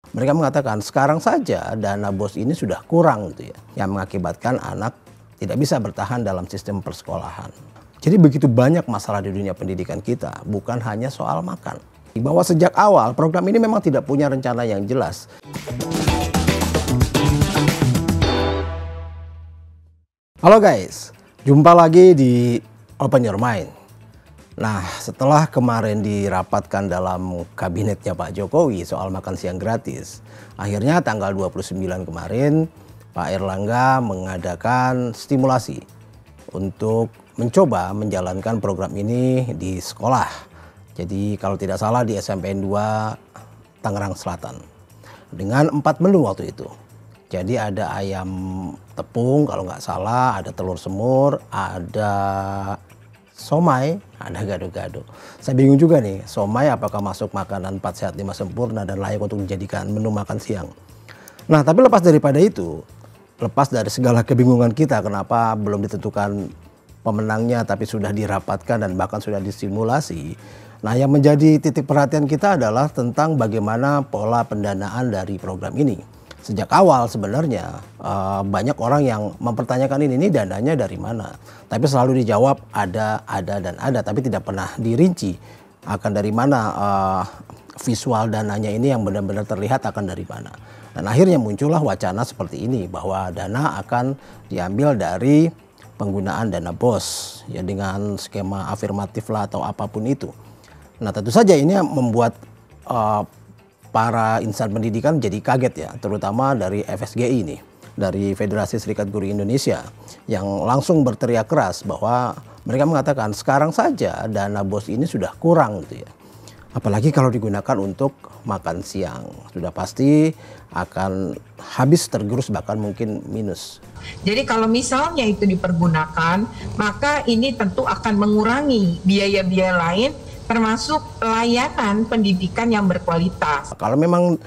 Mereka mengatakan sekarang saja dana BOS ini sudah kurang gitu ya, yang mengakibatkan anak tidak bisa bertahan dalam sistem persekolahan. Jadi begitu banyak masalah di dunia pendidikan kita, bukan hanya soal makan. Bahwa sejak awal program ini memang tidak punya rencana yang jelas. Halo guys, jumpa lagi di Open Your Mind. Nah, setelah kemarin dirapatkan dalam kabinetnya Pak Jokowi soal makan siang gratis, akhirnya tanggal 29 kemarin Pak Erlangga mengadakan stimulasi untuk mencoba menjalankan program ini di sekolah. Jadi kalau tidak salah di SMPN 2 Tangerang Selatan. Dengan 4 menu waktu itu. Jadi ada ayam tepung kalau nggak salah, ada telur semur, ada somai, ada gado-gado. Saya bingung juga nih, somai apakah masuk makanan 4 sehat 5 sempurna dan layak untuk dijadikan menu makan siang. Nah, tapi lepas daripada itu, lepas dari segala kebingungan kita kenapa belum ditentukan pemenangnya tapi sudah dirapatkan dan bahkan sudah disimulasi. Nah, yang menjadi titik perhatian kita adalah tentang bagaimana pola pendanaan dari program ini. Sejak awal sebenarnya banyak orang yang mempertanyakan ini dananya dari mana. Tapi selalu dijawab ada, dan ada. Tapi tidak pernah dirinci akan dari mana visual dananya ini yang benar-benar terlihat akan dari mana. Dan akhirnya muncullah wacana seperti ini bahwa dana akan diambil dari penggunaan dana BOS. Ya dengan skema afirmatif lah atau apapun itu. Nah tentu saja ini membuat para insan pendidikan jadi kaget ya, terutama dari FSGI ini, dari Federasi Serikat Guru Indonesia, yang langsung berteriak keras bahwa mereka mengatakan sekarang saja dana BOS ini sudah kurang gitu ya. Apalagi kalau digunakan untuk makan siang, sudah pasti akan habis tergerus bahkan mungkin minus. Jadi kalau misalnya itu dipergunakan, maka ini tentu akan mengurangi biaya-biaya lain termasuk layanan pendidikan yang berkualitas. Kalau memang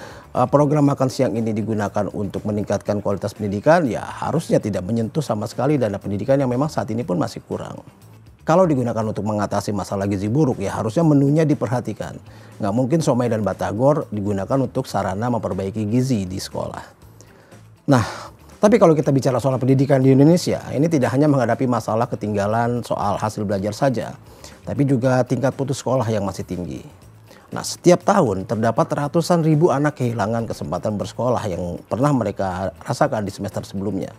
program makan siang ini digunakan untuk meningkatkan kualitas pendidikan, ya harusnya tidak menyentuh sama sekali dana pendidikan yang memang saat ini pun masih kurang. Kalau digunakan untuk mengatasi masalah gizi buruk, ya harusnya menunya diperhatikan. Nggak mungkin somai dan batagor digunakan untuk sarana memperbaiki gizi di sekolah. Nah, tapi kalau kita bicara soal pendidikan di Indonesia, ini tidak hanya menghadapi masalah ketinggalan soal hasil belajar saja, tapi juga tingkat putus sekolah yang masih tinggi. Nah, setiap tahun terdapat ratusan ribu anak kehilangan kesempatan bersekolah yang pernah mereka rasakan di semester sebelumnya.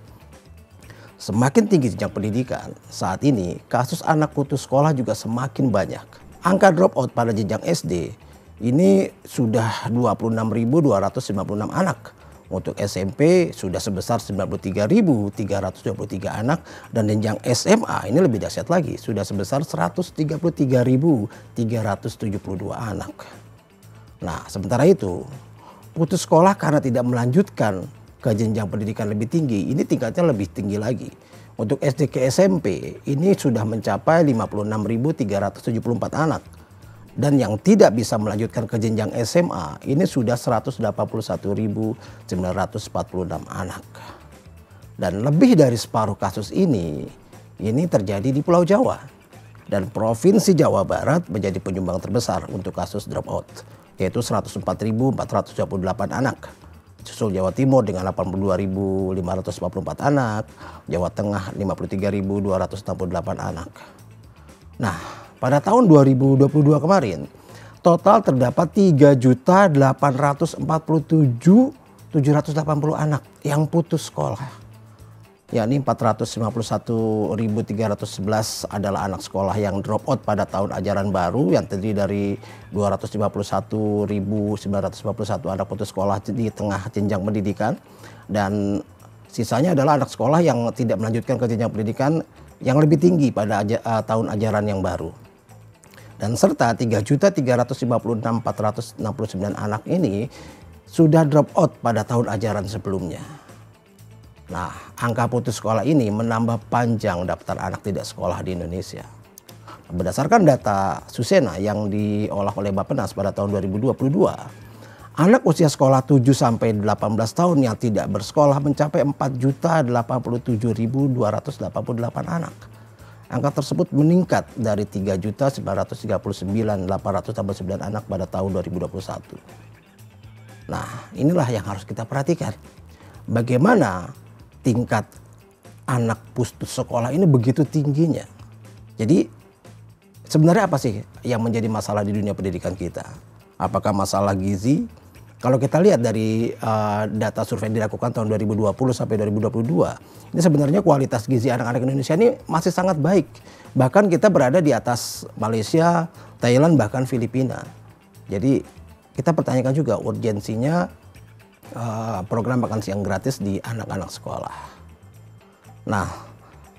Semakin tinggi jenjang pendidikan, saat ini kasus anak putus sekolah juga semakin banyak. Angka dropout pada jenjang SD ini sudah 26.256 anak. Untuk SMP sudah sebesar 93.323 anak, dan jenjang SMA ini lebih dahsyat lagi, sudah sebesar 133.372 anak. Nah, sementara itu putus sekolah karena tidak melanjutkan ke jenjang pendidikan lebih tinggi, ini tingkatnya lebih tinggi lagi. Untuk SD ke SMP ini sudah mencapai 56.374 anak. Dan yang tidak bisa melanjutkan ke jenjang SMA ini sudah 181.946 anak. Dan lebih dari separuh kasus ini terjadi di Pulau Jawa. Dan Provinsi Jawa Barat menjadi penyumbang terbesar untuk kasus dropout, yaitu 104.428 anak. Susul Jawa Timur dengan 82.544 anak, Jawa Tengah 53.268 anak. Nah, pada tahun 2022 kemarin, total terdapat 3.847.780 anak yang putus sekolah. Yakni 451.311 adalah anak sekolah yang drop out pada tahun ajaran baru yang terdiri dari 251.951 anak putus sekolah di tengah jenjang pendidikan. Dan sisanya adalah anak sekolah yang tidak melanjutkan ke jenjang pendidikan yang lebih tinggi pada tahun ajaran yang baru. Dan serta 3.356.469 anak ini sudah drop out pada tahun ajaran sebelumnya. Nah, angka putus sekolah ini menambah panjang daftar anak tidak sekolah di Indonesia. Berdasarkan data Susena yang diolah oleh Bappenas pada tahun 2022, anak usia sekolah 7-18 tahun yang tidak bersekolah mencapai 4.087.288 anak. Angka tersebut meningkat dari 3.939.889 anak pada tahun 2021. Nah, inilah yang harus kita perhatikan. Bagaimana tingkat anak putus sekolah ini begitu tingginya. Jadi sebenarnya apa sih yang menjadi masalah di dunia pendidikan kita? Apakah masalah gizi? Kalau kita lihat dari data survei yang dilakukan tahun 2020 sampai 2022, ini sebenarnya kualitas gizi anak-anak Indonesia ini masih sangat baik. Bahkan kita berada di atas Malaysia, Thailand, bahkan Filipina. Jadi kita pertanyakan juga urgensinya program makan siang gratis di anak-anak sekolah. Nah,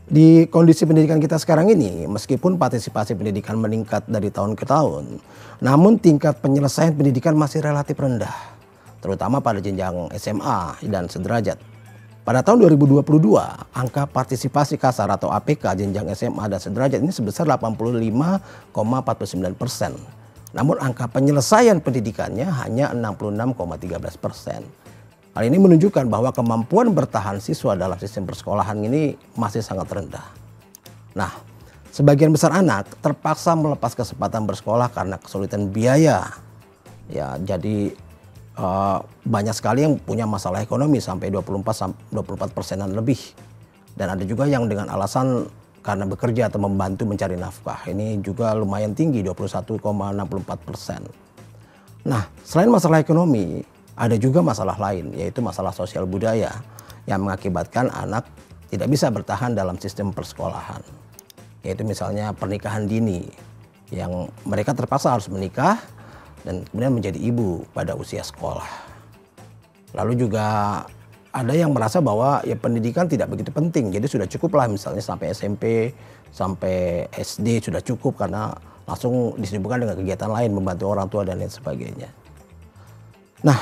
di kondisi pendidikan kita sekarang ini, meskipun partisipasi pendidikan meningkat dari tahun ke tahun, namun tingkat penyelesaian pendidikan masih relatif rendah, terutama pada jenjang SMA dan sederajat. Pada tahun 2022, angka partisipasi kasar atau APK jenjang SMA dan sederajat ini sebesar 85,49%. Namun angka penyelesaian pendidikannya hanya 66,13%. Hal ini menunjukkan bahwa kemampuan bertahan siswa dalam sistem persekolahan ini masih sangat rendah. Nah, sebagian besar anak terpaksa melepas kesempatan bersekolah karena kesulitan biaya. Ya, jadi banyak sekali yang punya masalah ekonomi sampai 24% lebih. Dan ada juga yang dengan alasan karena bekerja atau membantu mencari nafkah. Ini juga lumayan tinggi, 21,64%. Nah, selain masalah ekonomi, ada juga masalah lain, yaitu masalah sosial budaya yang mengakibatkan anak tidak bisa bertahan dalam sistem persekolahan. Yaitu misalnya pernikahan dini, yang mereka terpaksa harus menikah dan kemudian menjadi ibu pada usia sekolah. Lalu juga ada yang merasa bahwa ya pendidikan tidak begitu penting, jadi sudah cukup lah misalnya sampai SMP, sampai SD sudah cukup karena langsung disibukkan dengan kegiatan lain, membantu orang tua dan lain sebagainya. Nah,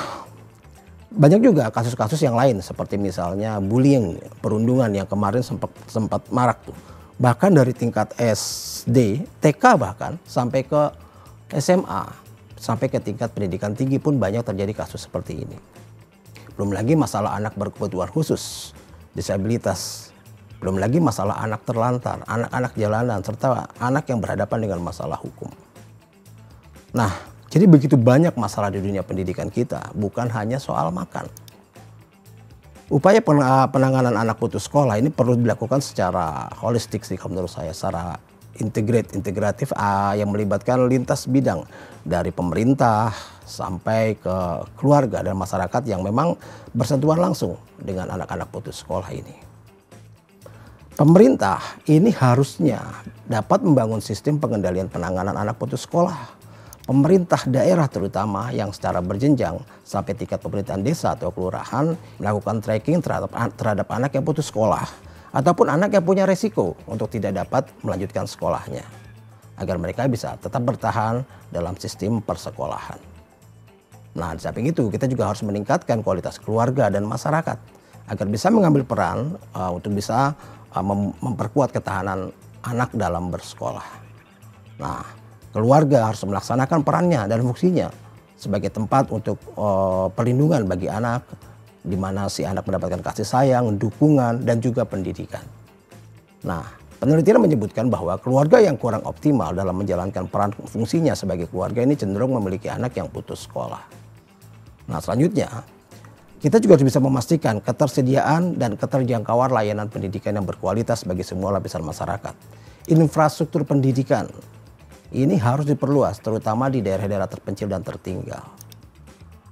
banyak juga kasus-kasus yang lain seperti misalnya bullying, perundungan yang kemarin sempat marak tuh. Bahkan dari tingkat SD, TK bahkan sampai ke SMA, sampai ke tingkat pendidikan tinggi pun banyak terjadi kasus seperti ini. Belum lagi masalah anak berkebutuhan khusus, disabilitas. Belum lagi masalah anak terlantar, anak-anak jalanan, serta anak yang berhadapan dengan masalah hukum. Nah, jadi begitu banyak masalah di dunia pendidikan kita, bukan hanya soal makan. Upaya penanganan anak putus sekolah ini perlu dilakukan secara holistik sih menurut saya, secara integratif yang melibatkan lintas bidang dari pemerintah sampai ke keluarga dan masyarakat yang memang bersentuhan langsung dengan anak-anak putus sekolah ini. Pemerintah ini harusnya dapat membangun sistem pengendalian penanganan anak putus sekolah. Pemerintah daerah terutama yang secara berjenjang sampai tingkat pemerintahan desa atau kelurahan melakukan tracking terhadap anak yang putus sekolah ataupun anak yang punya resiko untuk tidak dapat melanjutkan sekolahnya agar mereka bisa tetap bertahan dalam sistem persekolahan. Nah, di samping itu kita juga harus meningkatkan kualitas keluarga dan masyarakat agar bisa mengambil peran untuk bisa memperkuat ketahanan anak dalam bersekolah. Nah, keluarga harus melaksanakan perannya dan fungsinya sebagai tempat untuk perlindungan bagi anak, di mana si anak mendapatkan kasih sayang, dukungan, dan juga pendidikan. Nah, penelitian menyebutkan bahwa keluarga yang kurang optimal dalam menjalankan peran fungsinya sebagai keluarga ini cenderung memiliki anak yang putus sekolah. Nah, selanjutnya, kita juga harus bisa memastikan ketersediaan dan keterjangkauan layanan pendidikan yang berkualitas bagi semua lapisan masyarakat. Infrastruktur pendidikan ini harus diperluas, terutama di daerah-daerah terpencil dan tertinggal.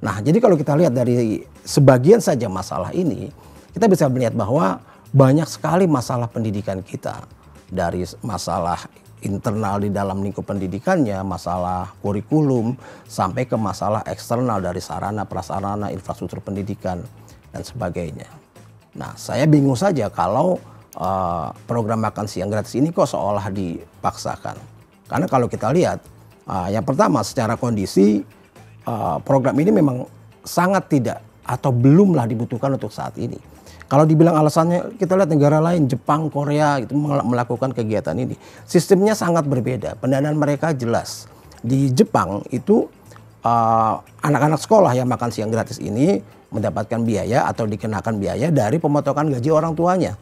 Nah, jadi kalau kita lihat dari sebagian saja masalah ini, kita bisa melihat bahwa banyak sekali masalah pendidikan kita. Dari masalah internal di dalam lingkup pendidikannya, masalah kurikulum, sampai ke masalah eksternal dari sarana, prasarana, infrastruktur pendidikan, dan sebagainya. Nah, saya bingung saja kalau program makan siang gratis ini kok seolah dipaksakan. Karena kalau kita lihat, yang pertama secara kondisi program ini memang sangat tidak atau belumlah dibutuhkan untuk saat ini. Kalau dibilang alasannya, kita lihat negara lain, Jepang, Korea itu melakukan kegiatan ini. Sistemnya sangat berbeda, pendanaan mereka jelas. Di Jepang itu anak-anak sekolah yang makan siang gratis ini mendapatkan biaya atau dikenakan biaya dari pemotongan gaji orang tuanya.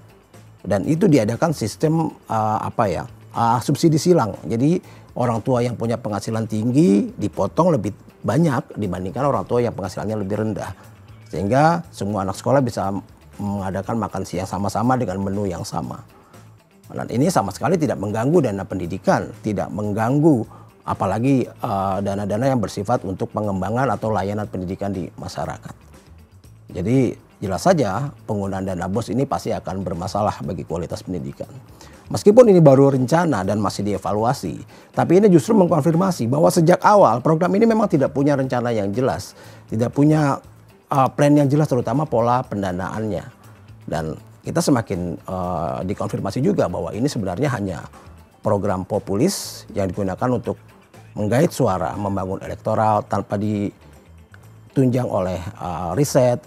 Dan itu diadakan sistem subsidi silang. Jadi orang tua yang punya penghasilan tinggi dipotong lebih banyak dibandingkan orang tua yang penghasilannya lebih rendah. Sehingga semua anak sekolah bisa mengadakan makan siang sama-sama dengan menu yang sama. Dan ini sama sekali tidak mengganggu dana pendidikan, tidak mengganggu apalagi dana-dana yang bersifat untuk pengembangan atau layanan pendidikan di masyarakat. Jadi jelas saja penggunaan dana BOS ini pasti akan bermasalah bagi kualitas pendidikan. Meskipun ini baru rencana dan masih dievaluasi, tapi ini justru mengkonfirmasi bahwa sejak awal program ini memang tidak punya rencana yang jelas, tidak punya plan yang jelas terutama pola pendanaannya. Dan kita semakin dikonfirmasi juga bahwa ini sebenarnya hanya program populis yang digunakan untuk menggait suara, membangun elektoral tanpa ditunjang oleh riset,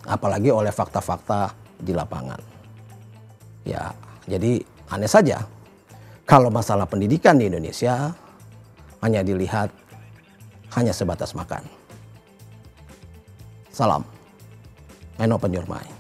apalagi oleh fakta-fakta di lapangan. Ya, jadi aneh saja kalau masalah pendidikan di Indonesia hanya dilihat hanya sebatas makan. Salam, and open your mind.